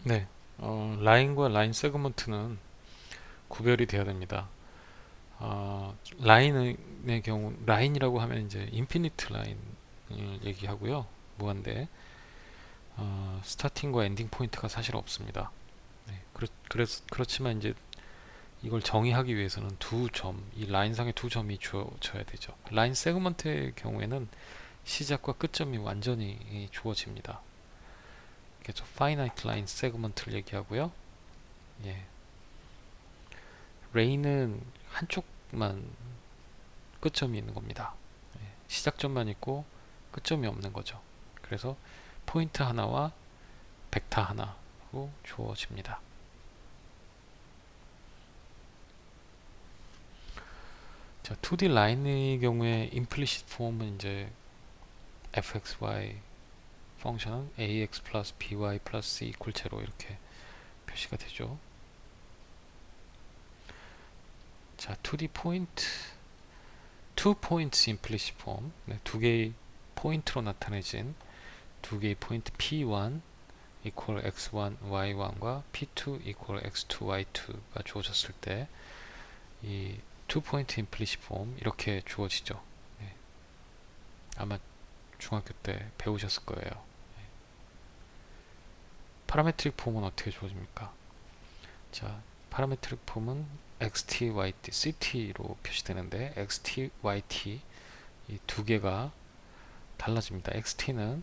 네, 라인과 라인 세그먼트는 구별이 돼야 됩니다. 라인의 경우, 라인이라고 하면 이제 인피니트 라인을 얘기하고요. 무한대. 스타팅과 엔딩 포인트가 사실 없습니다. 네, 그렇지만 이제 이걸 정의하기 위해서는 이 라인상의 두 점이 주어져야 되죠. 라인 세그먼트의 경우에는 시작과 끝점이 완전히 주어집니다. 그래서 finite line segment를 얘기하고요. 예, 레인은 한쪽만 끝점이 있는 겁니다. 시작점만 있고 끝점이 없는 거죠. 그래서 포인트 하나와 벡터 하나로 주어집니다. 자, 2D 라인의 경우에 implicit 폼은 이제 fxy 펑션은 ax 플러스 by 플러스 c 이퀄 제로 이렇게 표시가 되죠. 자, 2D 포인트, two points implicit 폼, 네, 두 개의 포인트로 나타내진 두 개의 포인트 P1 equal x1, y1과 P2 equal x2, y2가 주어졌을 때 이 two point implicit form 이렇게 주어지죠. 네, 아마 중학교 때 배우셨을 거예요. 파라메트릭 폼은 어떻게 주어집니까? 자, 파라메트릭 폼은 xt, yt, ct로 표시되는데 xt, yt 이 두 개가 달라집니다. xt는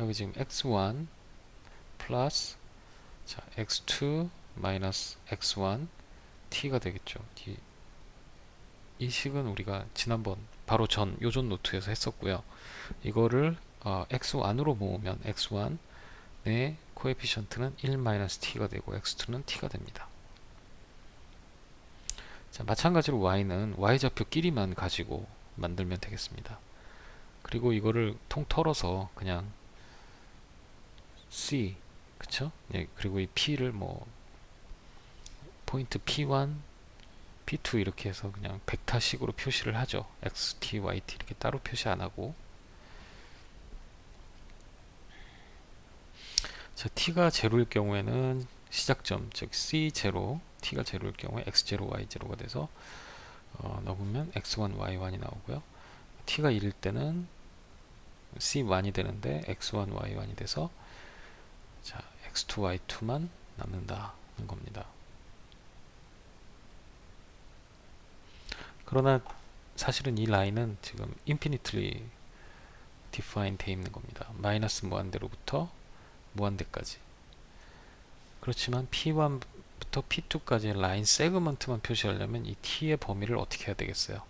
여기 지금 x1 플러스 자, x2 마이너스 x1 t가 되겠죠. 이 식은 우리가 지난번 바로 전 요전 노트에서 했었고요. 이거를 x1으로 모으면 x1의 코에피션트는 1-t가 되고 x2는 t가 됩니다. 자, 마찬가지로 y는 y좌표끼리만 가지고 만들면 되겠습니다. 그리고 이거를 통 털어서 그냥 c 그쵸? 예, 그리고 이 p를 뭐 포인트 p1, p2 이렇게 해서 그냥 벡터식으로 표시를 하죠. xt, yt 이렇게 따로 표시 안 하고. 자, t가 제로일 경우에는 시작점, 즉 c0, t가 제로일 경우에 x0, y0가 돼서 넣으면 x1, y1이 나오고요. t가 1일 때는 c1이 되는데 x1, y1이 돼서 자, x2, y2만 남는다는 겁니다. 그러나 사실은 이 라인은 지금 infinitely define 돼 있는 겁니다. 마이너스 무한대로부터 무한대까지. 그렇지만 P1부터 P2까지의 라인 세그먼트만 표시하려면 이 T의 범위를 어떻게 해야 되겠어요?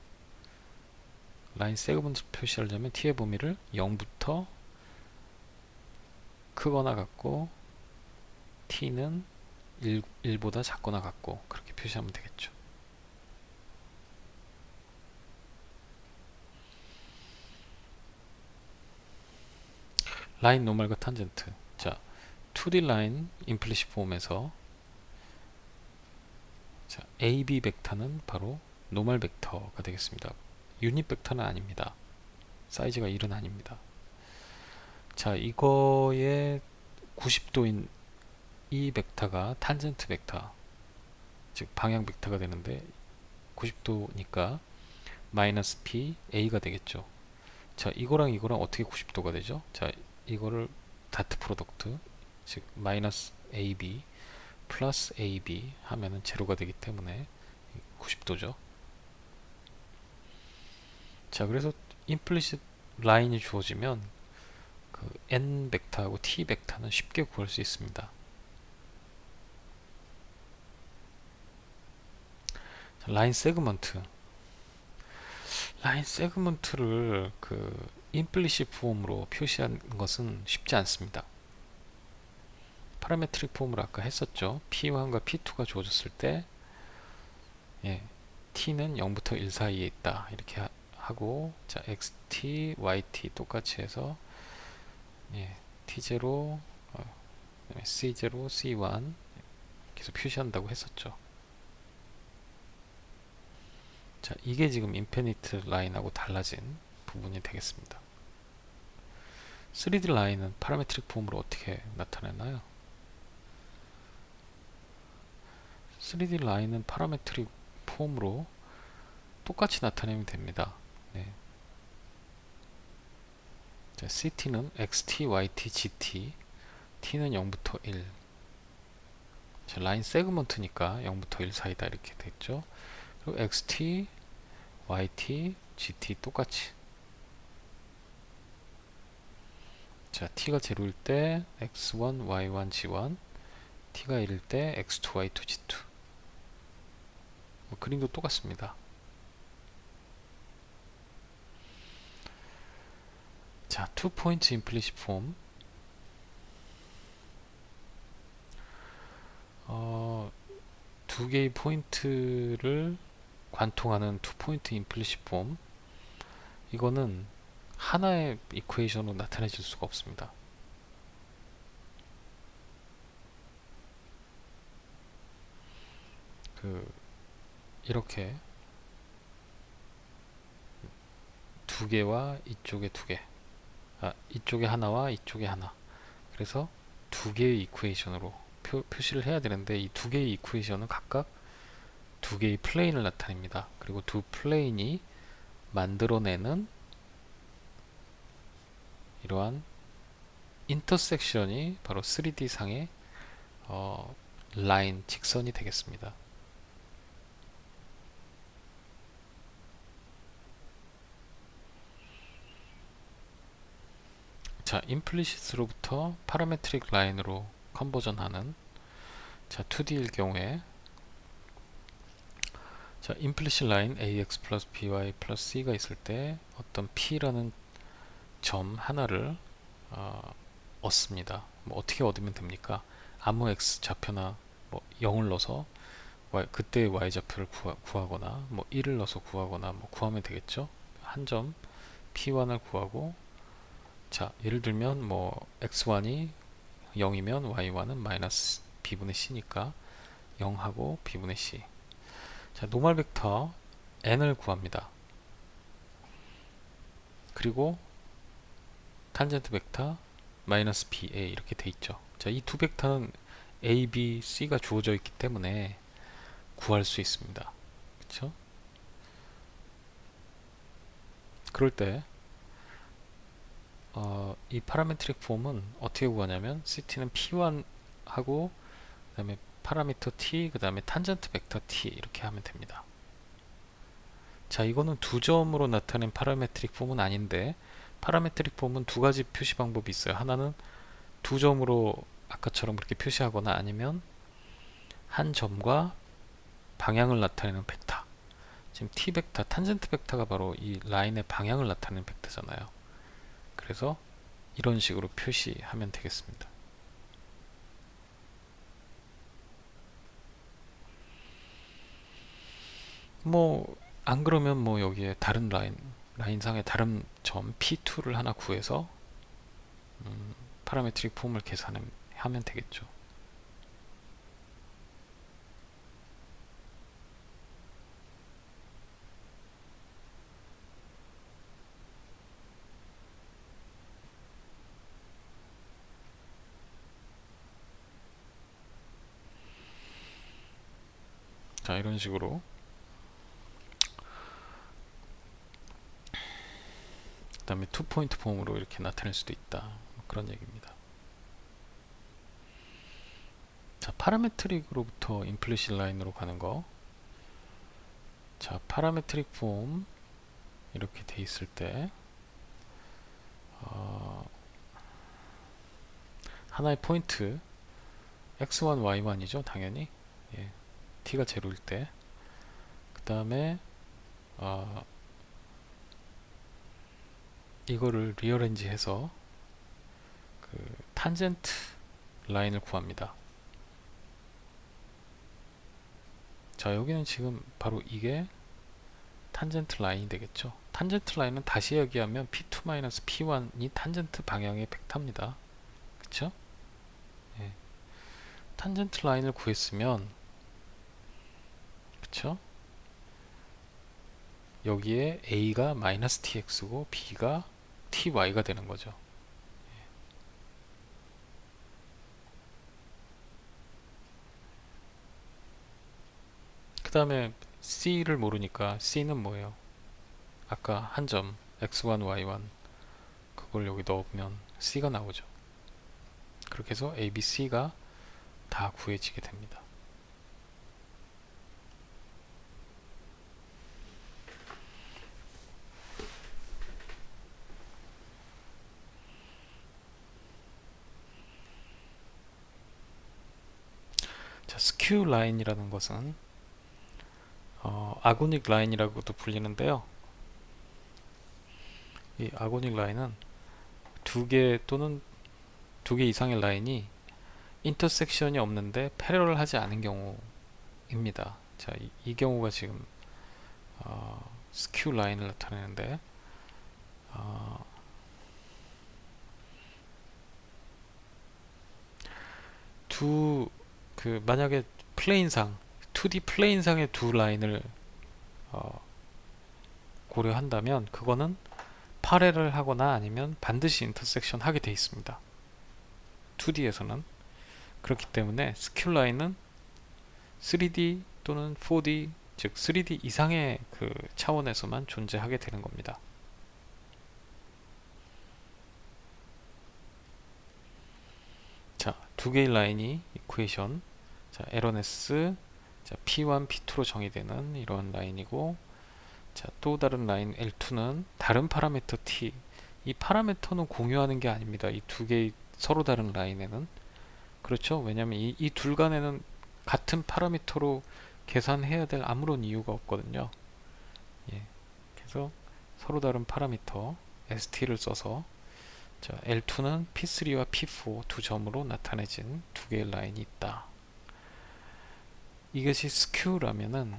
라인 세그먼트 표시하려면 T의 범위를 0부터 크거나 같고 T는 1보다 작거나 같고 그렇게 표시하면 되겠죠. 라인 노멀과 탄젠트. 자, 2D 라인 임플리시 폼에서 자, AB 벡터는 바로 노멀 벡터가 되겠습니다. 유닛 벡터는 아닙니다. 사이즈가 1은 아닙니다. 자, 이거의 90도인 이 벡터가 탄젠트 벡터, 즉 방향 벡터가 되는데 90도니까 마이너스 p a가 되겠죠. 자, 이거랑 이거랑 어떻게 90도가 되죠? 자, 이거를 다트 프로덕트, 즉 마이너스 ab 플러스 ab 하면은 제로가 되기 때문에 90도죠. 자, 그래서 임플리시트 라인이 주어지면 그 n 벡터하고 t 벡터는 쉽게 구할 수 있습니다. 자, 라인 세그먼트를 그 임플리시 폼으로 표시한 것은 쉽지 않습니다. 파라메트릭 폼으로 아까 했었죠. P1과 P2가 주어졌을 때 예, T는 0부터 1 사이에 있다. 이렇게 하고 자, XT, YT 똑같이 해서 예, T0, C0, C1 계속 표시한다고 했었죠. 자, 이게 지금 인피니트 라인하고 달라진 부분이 되겠습니다. 3D 라인은 파라메트릭 폼으로 어떻게 나타내나요? 3D 라인은 파라메트릭 폼으로 똑같이 나타내면 됩니다. 네. 자, CT는 XT, YT, GT, T는 0부터 1. 자, 라인 세그먼트니까 0부터 1 사이다 이렇게 됐죠. 그리고 XT, YT, GT 똑같이. 자, T가 0일 때 X1, Y1, G1, T가 1일 때 X2, Y2, G2. 그림도 똑같습니다. 자, 투 포인트 임플리시트 폼. 두 개의 포인트를 관통하는 투 포인트 임플리시트 폼. 이거는 하나의 이퀘이션으로 나타내질 수가 없습니다. 이렇게 두 개와 이쪽에 두 개, 이쪽에 하나와 이쪽에 하나. 그래서 두 개의 이퀘이션으로 표시를 해야 되는데, 이 두 개의 이퀘이션은 각각 두 개의 플레인을 나타냅니다. 그리고 두 플레인이 만들어내는 이러한 인터섹션이 바로 3D 상의 라인, 직선이 되겠습니다. 자, 임플리시트로부터 파라메트릭 라인으로 컨버전하는, 자, 2D일 경우에, 자, 임플리시트 라인 ax 플러스 by 플러스 c가 있을 때 어떤 p라는 점 하나를 얻습니다. 뭐 어떻게 얻으면 됩니까? 아무 x 좌표나 뭐 0을 넣어서 그때 y 좌표를 구하거나 뭐 1을 넣어서 구하거나 뭐 구하면 되겠죠. 한 점 p1을 구하고, 자, 예를 들면 뭐 x1이 0이면 y1은 마이너스 b분의 c니까 0하고 b분의 c. 자, 노멀 벡터 n을 구합니다. 그리고 탄젠트 벡터 마이너스 ba 이렇게 돼 있죠. 자, 이 두 벡터는 a, b, c가 주어져 있기 때문에 구할 수 있습니다. 그렇죠? 그럴 때 이 파라메트릭 폼은 어떻게 구하냐면, CT는 P1하고 그 다음에 파라미터 T, 그 다음에 탄젠트 벡터 T 이렇게 하면 됩니다. 자, 이거는 두 점으로 나타낸 파라메트릭 폼은 아닌데, 파라메트릭 폼은 두 가지 표시 방법이 있어요. 하나는 두 점으로 아까처럼 그렇게 표시하거나, 아니면 한 점과 방향을 나타내는 벡터. 지금 T 벡터, 탄젠트 벡터가 바로 이 라인의 방향을 나타내는 벡터잖아요. 그래서 이런 식으로 표시하면 되겠습니다. 뭐 안 그러면 뭐 여기에 다른 라인상의 다른 점 P2를 하나 구해서 파라메트릭 폼을 계산하면 되겠죠. 자, 이런 식으로 그 다음에 투 포인트 폼으로 이렇게 나타낼 수도 있다, 뭐 그런 얘기입니다. 자, 파라메트릭으로부터 임플리시트 라인으로 가는 거. 자, 파라메트릭 폼 이렇게 돼 있을 때 하나의 포인트 x1, y1이죠, 당연히. 예, t가 0일 때. 그 다음에 이거를 리어렌지 해서 그 탄젠트 라인을 구합니다. 자, 여기는 지금 바로 이게 탄젠트 라인이 되겠죠. 탄젠트 라인은 다시 얘기하면 P2-P1이 탄젠트 방향의 벡터입니다. 그쵸? 예. 탄젠트 라인을 구했으면, 그쵸? 여기에 A가 마이너스 TX고 B가 TY가 되는 거죠. 다음에 C를 모르니까 C는 뭐예요? 아까 한 점 x1, y1 그걸 여기 넣으면 C가 나오죠. 그렇게 해서 A, B, C가 다 구해지게 됩니다. 자, 스큐 라인이라는 것은 아고닉 라인이라고도 불리는데요. 이 아고닉 라인은 두 개 또는 두 개 이상의 라인이 인터섹션이 없는데 패러럴 하지 않은 경우입니다. 자, 이 경우가 지금 스큐 라인을 나타내는데 만약에 플레인상 2D 플레인상의 두 라인을 고려한다면 그거는 파레를 하거나 아니면 반드시 인터섹션 하게 돼 있습니다. 2D에서는 그렇기 때문에 스큐 라인은 3D 또는 4D 즉 3D 이상의 그 차원에서만 존재하게 되는 겁니다. 자, 두 개의 라인이 이퀘이션 자, L1S 자, P1, P2로 정의되는 이런 라인이고 자, 또 다른 라인 L2는 다른 파라미터 T 이 파라미터는 공유하는 게 아닙니다. 이 두 개의 서로 다른 라인에는 그렇죠. 왜냐하면 이 둘 간에는 같은 파라미터로 계산해야 될 아무런 이유가 없거든요. 예. 그래서 서로 다른 파라미터 ST를 써서 자, L2는 P3와 P4 두 점으로 나타내진 두 개의 라인이 있다. 이것이 스큐라면은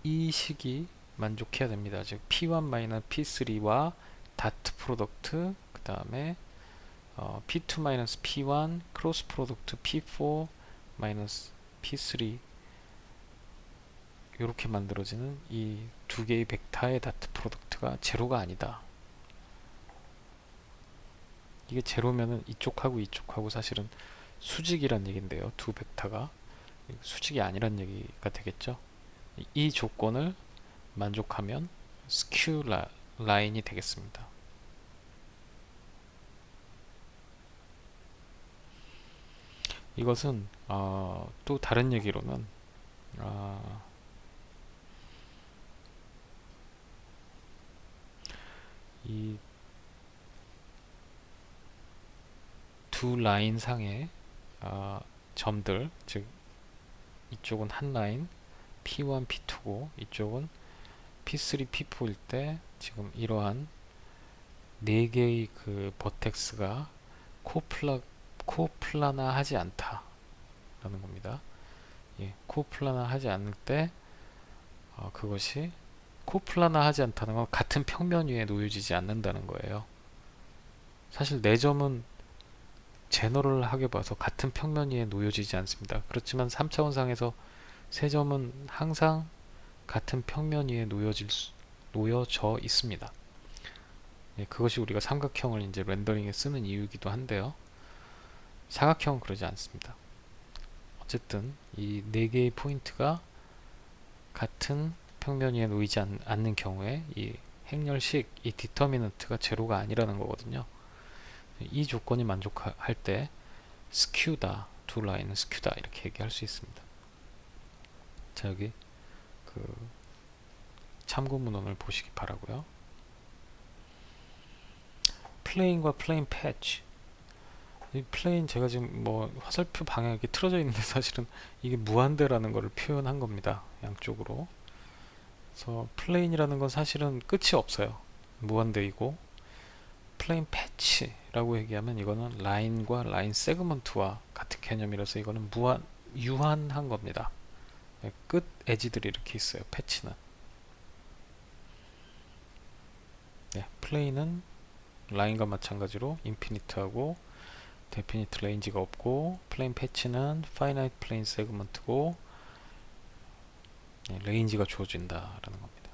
이 식이 만족해야 됩니다. 즉 P1 P3와 다트 프로덕트 그 다음에 P2 P1 크로스 프로덕트 P4 P3 이렇게 만들어지는 이 두 개의 벡터의 다트 프로덕트가 제로가 아니다. 이게 제로면은 이쪽하고 이쪽하고 사실은 수직이란 얘기인데요. 두 벡터가 수직이 아니란 얘기가 되겠죠. 이 조건을 만족하면 스큐 라인이 되겠습니다. 이것은 또 다른 얘기로는 이 두 라인 상의 점들 즉 이쪽은 한 라인 P1, P2고 이쪽은 P3, P4일 때 지금 이러한 네 개의 그 버텍스가 코플라나 하지 않다 라는 겁니다. 예, 코플라나 하지 않을 때 그것이 코플라나 하지 않다는 건 같은 평면 위에 놓여지지 않는다는 거예요. 사실 네 점은 제너럴하게 봐서 같은 평면 위에 놓여지지 않습니다. 그렇지만 3차원상에서 세 점은 항상 같은 평면 위에 놓여져 있습니다. 예, 그것이 우리가 삼각형을 이제 렌더링에 쓰는 이유이기도 한데요. 사각형은 그러지 않습니다. 어쨌든 이 네 개의 포인트가 같은 평면 위에 놓이지 않는 경우에 이 행렬식 이 디터미넌트가 제로가 아니라는 거거든요. 이 조건이 만족할 때 스큐다 두 라인은 스큐다 이렇게 얘기할 수 있습니다. 자, 여기 그 참고 문헌을 보시기 바라고요. 플레인과 플레인 패치 이 플레인 제가 지금 뭐 화살표 방향이 틀어져 있는데 사실은 이게 무한대라는 것을 표현한 겁니다. 양쪽으로. 그래서 플레인이라는 건 사실은 끝이 없어요. 무한대이고 플레인 패치라고 얘기하면 이거는 라인과 라인 세그먼트와 같은 개념이라서 이거는 유한한 겁니다. 끝 에지들이 이렇게 있어요. 패치는. 네, 플레인은 라인과 마찬가지로 인피니트하고 데피니트 레인지가 없고 플레인 패치는 파이나이트 플레인 세그먼트고 레인지가 주어진다라는 겁니다.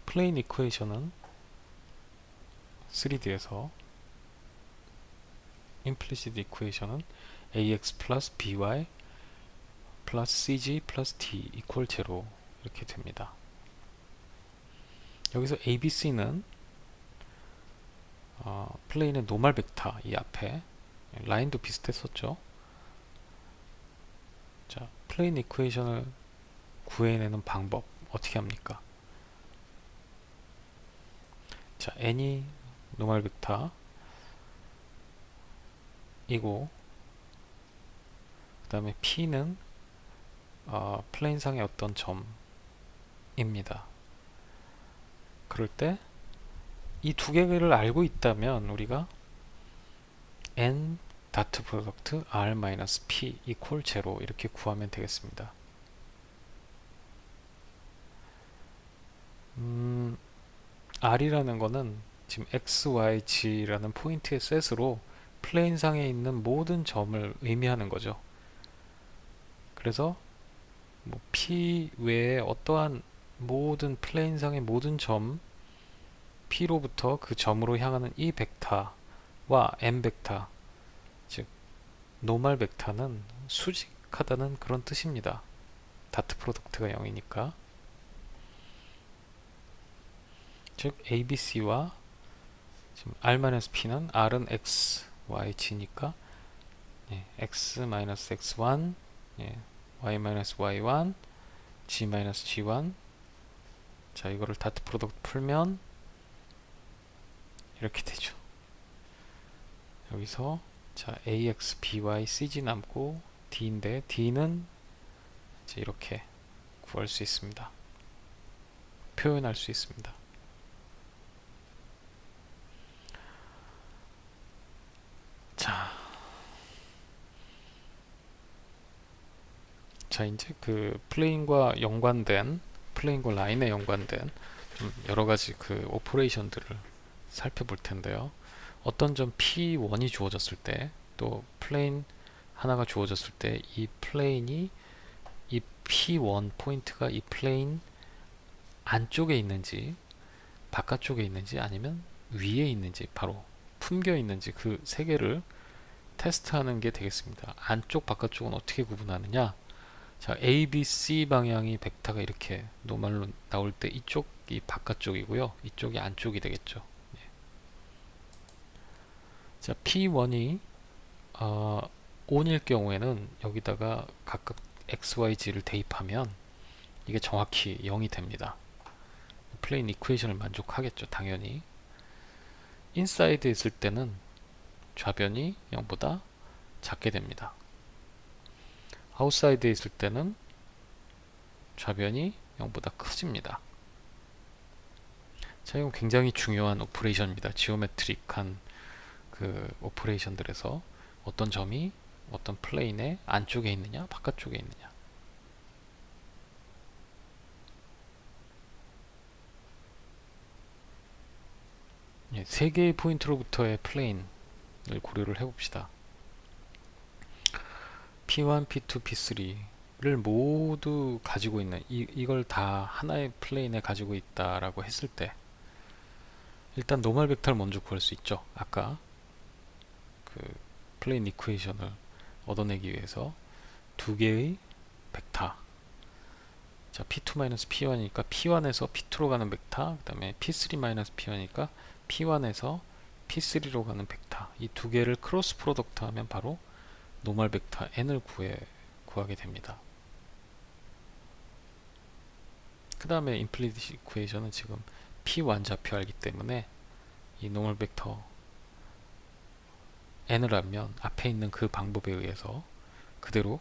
플레인 이퀘이션은 3D에서 임플리시트 이퀘이션은 ax 플러스 by 플러스 cg 플러스 d 이퀄 제로 이렇게 됩니다. 여기서 ABC는 플레인의 노멀 벡터 이 앞에 라인도 비슷했었죠. 자, 플레인 이퀘이션을 구해내는 방법 어떻게 합니까? 자, n이 노멀 벡터 이고 그 다음에 p는 플레인상의 어떤 점입니다. 그럴 때 이 두 개를 알고 있다면 우리가 n 다트 프로덕트 r-p 이퀄 제로 이렇게 구하면 되겠습니다. r이라는 거는 지금 x, y, g라는 포인트의 셋으로 플레인상에 있는 모든 점을 의미하는 거죠. 그래서 뭐 p 외에 어떠한 모든 플레인상의 모든 점 p로부터 그 점으로 향하는 이 벡터와 m 벡터, 즉 노멀 벡터는 수직하다는 그런 뜻입니다. 다트 프로덕트가 0이니까. 즉 ABC와 지금 R-P는 R은 X, Y, G니까 X-X1, Y-Y1, G-G1. 자, 이거를 다트 프로덕트 풀면 이렇게 되죠. 여기서 자, AX, BY, CG 남고 D인데 D는 이제 이렇게 구할 수 있습니다. 표현할 수 있습니다. 자, 이제 그 플레인과 연관된 플레인과 라인에 연관된 여러 가지 그 오퍼레이션들을 살펴볼 텐데요. 어떤 점 P1이 주어졌을 때, 또 플레인 하나가 주어졌을 때 이 플레인이 이 P1 포인트가 이 플레인 안쪽에 있는지 바깥쪽에 있는지 아니면 위에 있는지 바로 품겨 있는지 그 세 개를 테스트하는 게 되겠습니다. 안쪽 바깥쪽은 어떻게 구분하느냐? 자, A, B, C 방향이 벡터가 이렇게 노멀로 나올 때 이쪽이 바깥쪽이고요. 이쪽이 안쪽이 되겠죠. 예. 자, P1이 5일 경우에는 여기다가 각각 X, Y, G를 대입하면 이게 정확히 0이 됩니다. 플레인 이퀘이션을 만족하겠죠. 당연히. 인사이드에 있을 때는 좌변이 0보다 작게 됩니다. 아웃사이드에 있을 때는 좌변이 0보다 커집니다. 자, 이건 굉장히 중요한 오퍼레이션입니다. 지오메트릭한 그 오퍼레이션들에서 어떤 점이 어떤 플레인의 안쪽에 있느냐, 바깥쪽에 있느냐. 세 개의 포인트로부터의 플레인을 고려를 해봅시다. P1, P2, P3를 모두 가지고 있는 이걸 다 하나의 플레인에 가지고 있다라고 했을 때 일단 노멀 벡터를 먼저 구할 수 있죠. 아까 그 플레인 이퀘이션을 얻어내기 위해서 두 개의 벡터, 자 P2-P1이니까 P1에서 P2로 가는 벡터, 그 다음에 P3-P1이니까 P1에서 P3로 가는 벡터, 이 두 개를 크로스 프로덕트 하면 바로 노멀 벡터 n을 구하게 됩니다. 그 다음에 임플리시트 이퀘이션은 지금 P1 좌표 알기 때문에 이 노멀 벡터 n을 알면 앞에 있는 그 방법에 의해서 그대로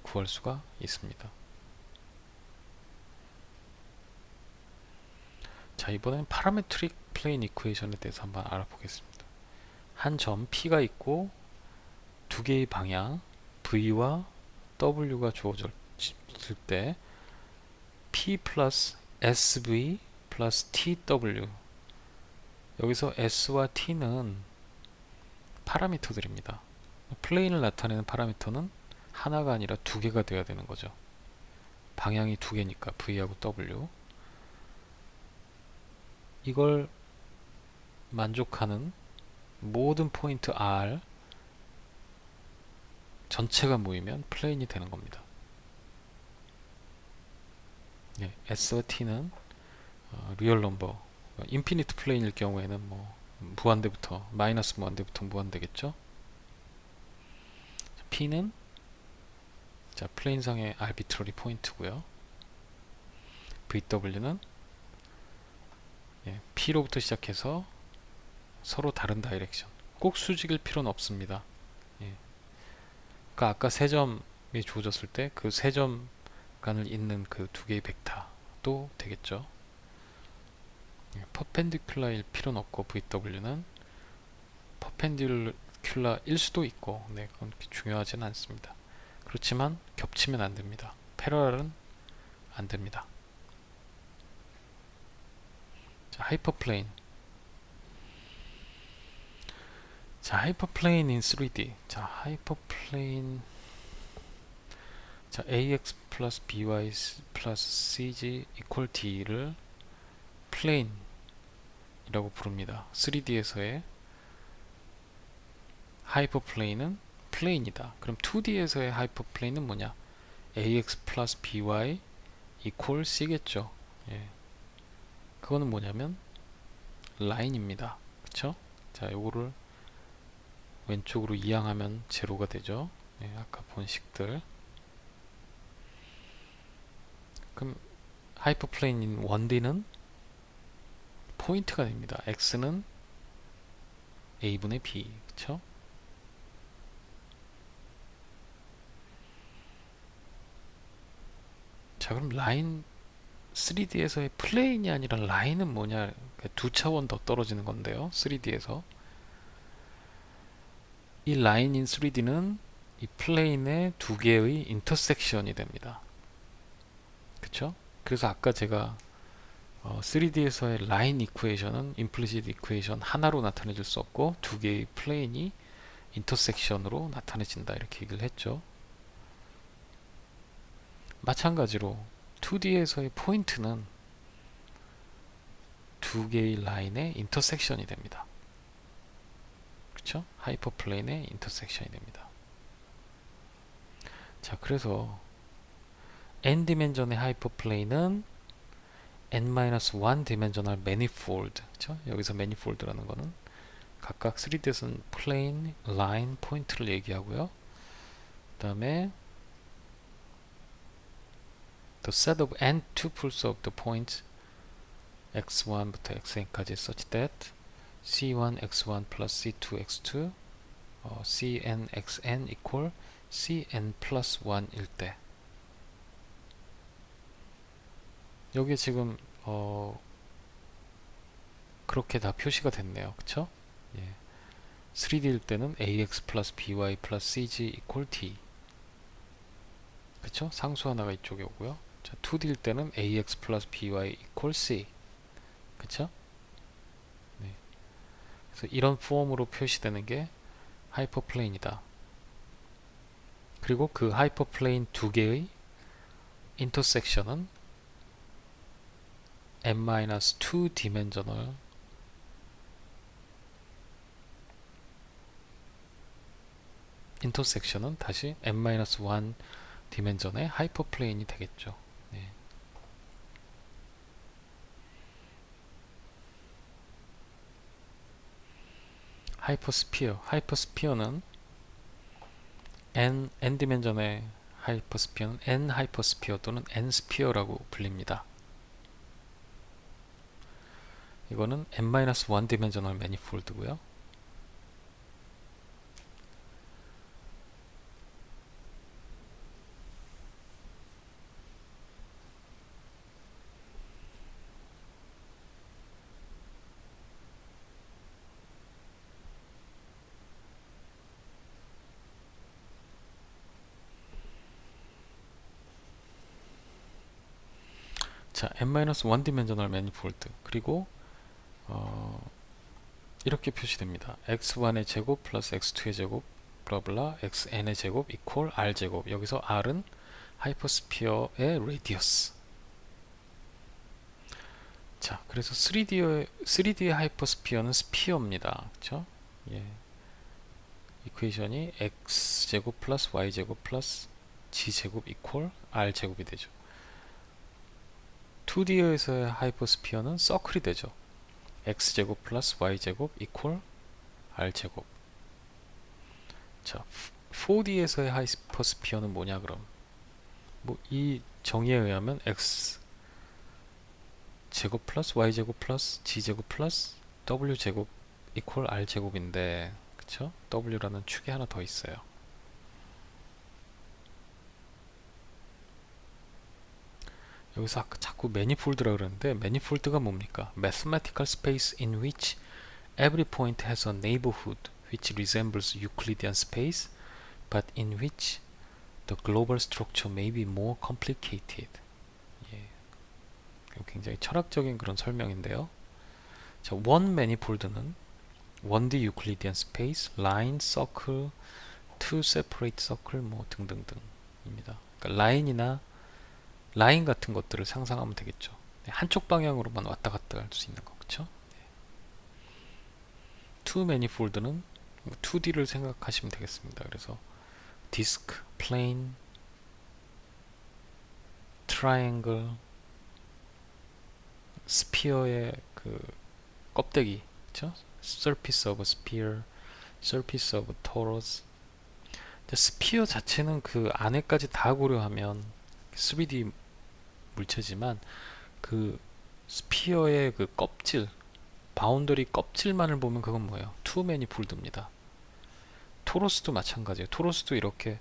구할 수가 있습니다. 자, 이번엔 파라메트릭 플레인 이퀘이션에 대해서 한번 알아보겠습니다. 한 점 P가 있고 두 개의 방향 V와 W가 주어졌을 때 P 플러스 SV 플러스 TW, 여기서 S와 T는 파라미터들입니다. 플레인을 나타내는 파라미터는 하나가 아니라 두 개가 되어야 되는 거죠. 방향이 두 개니까 V하고 W. 이걸 만족하는 모든 포인트 R, 전체가 모이면 플레인이 되는 겁니다. 예, S와 T는 리얼 넘버, 인피니트 플레인일 경우에는 뭐 무한대부터 마이너스 무한대부터 무한대겠죠. P는 자 플레인상의 arbitrary 포인트고요. VW는 예, P로부터 시작해서 서로 다른 다이렉션. 꼭 수직일 필요는 없습니다. 예. 그러니까 아까 세 점이 주어졌을 때 그 세 점 간을 잇는 그 두 개의 벡터도 되겠죠. 예, 퍼펜디큘라일 필요는 없고 VW는 퍼펜디큘라일 수도 있고 네, 그건 그렇게 중요하지는 않습니다. 그렇지만 겹치면 안 됩니다. 패러럴은 안 됩니다. 자, 하이퍼플레인. 자, 하이퍼플레인 in 3D. 자, 하이퍼플레인. 자, ax 플러스 by 플러스 cg equal d를 플레인이라고 부릅니다. 3D에서의 하이퍼플레인은 플레인이다. 그럼 2D에서의 하이퍼플레인은 뭐냐? ax 플러스 by equal c겠죠. 예. 그거는 뭐냐면 라인입니다. 그쵸? 자, 요거를 왼쪽으로 이항하면 제로가 되죠. 예, 아까 본 식들. 그럼 하이퍼플레인인 1D는 포인트가 됩니다. x는 a분의 b. 그쵸? 자, 그럼 라인 3D에서의 플레인이 아니라 라인은 뭐냐? 두 차원 더 떨어지는 건데요. 3D에서 이 라인인 3D는 이 플레인의 두 개의 인터섹션이 됩니다. 그쵸? 그래서 아까 제가 3D에서의 라인 이쿠에이션은 임플리시트 이쿠에이션 하나로 나타내줄 수 없고 두 개의 플레인이 인터섹션으로 나타내진다 이렇게 얘기를 했죠. 마찬가지로 2D에서의 포인트는 두 개의 라인의 인터섹션이 됩니다. 그쵸? 하이퍼플레인의 인터섹션이 됩니다. 자, 그래서 n 디멘전의 하이퍼플레인은 n-1 디멘저널 매니폴드. 그쵸? 여기서 매니폴드라는 거는 각각 3D에서는 플레인, 라인, 포인트를 얘기하고요. 그 다음에 the set of n tuples of the points x1부터 xn까지 such that c1 x1 plus c2 x2 cn xn equal cn plus 1일 때 여기 지금 그렇게 다 표시가 됐네요. 그쵸? 예. 3D일 때는 ax plus by plus cg equal d. 그쵸? 상수 하나가 이쪽에 오고요. 자, 2D일 때는 ax plus by equal c. 그쵸? 네. 그래서 이런 폼으로 표시되는 게 하이퍼플레인이다. 그리고 그 하이퍼플레인 두 개의 인터섹션은 n-2 디멘저널 인터섹션은 다시 n-1 디멘전의 하이퍼플레인이 되겠죠. 네. 하이퍼스피어는 n 디멘전의 하이퍼스피어는 n 하이퍼스피어 또는 n 스피어라고 불립니다. 이거는 n-1 디멘저널 매니폴드고요. 자, n-1 디멘저널 매니폴드 그리고 이렇게 표시됩니다. x1의 제곱 플러스 x2의 제곱 블라블라 xn의 제곱 이퀄 r제곱. 여기서 r은 하이퍼스피어의 레디어스. 자, 그래서 3D의 하이퍼스피어는 스피어입니다. 그렇죠? 예. 이퀘이션이 x제곱 플러스 y제곱 플러스 g제곱 이퀄 r제곱이 되죠. 2D에서의 하이퍼스피어는 서클이 되죠. x제곱 플러스 y제곱 이퀄 r제곱. 자, 4D에서의 하이퍼스피어는 뭐냐 그럼? 뭐 이 정의에 의하면 x 제곱 플러스 y제곱 플러스 g제곱 플러스 w제곱 이퀄 r제곱인데, 그쵸? w라는 축이 하나 더 있어요. 여기서 아까 자꾸 매니폴드라 그러는데, 매니폴드가 뭡니까? Mathematical space in which every point has a neighborhood which resembles Euclidean space, but in which the global structure may be more complicated. 예, 굉장히 철학적인 그런 설명인데요. 자, one manifold는 1D Euclidean space, line, circle, two separate circle 뭐 등등등입니다. 그러니까 라인 같은 것들을 상상하면 되겠죠. 한쪽 방향으로만 왔다 갔다 할 수 있는 거, 그렇죠? two manifold는 2D를 생각하시면 되겠습니다. 그래서 디스크, 플레인, 트라이앵글, 스피어의 그 껍데기, 그렇죠? surface of a sphere, surface of a torus. 스피어 자체는 그 안에까지 다 고려하면 3D 물체지만, 그 스피어의 그 껍질, 바운더리 껍질만을 보면 그건 뭐예요? 투 매니폴드입니다. 토로스도 마찬가지예요. 토로스도 이렇게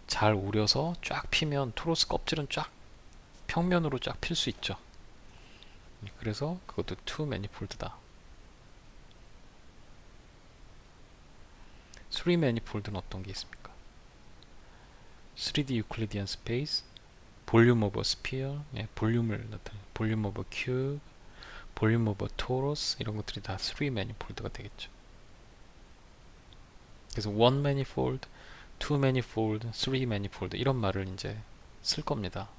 잘 우려서 쫙 피면 토로스 껍질은 쫙 평면으로 쫙 필 수 있죠. 그래서 그것도 투 매니폴드다. 3 매니폴드는 어떤 게 있습니까? 3D 유클리디안 스페이스, 볼륨 오버 스피어, 예, 볼륨을 나타내는 볼륨 오버 큐브, 볼륨 오버 토로스, 이런 것들이 다 3 매니폴드가 되겠죠. 그래서 1 manifold, 2 manifold, 3 manifold 이런 말을 이제 쓸 겁니다.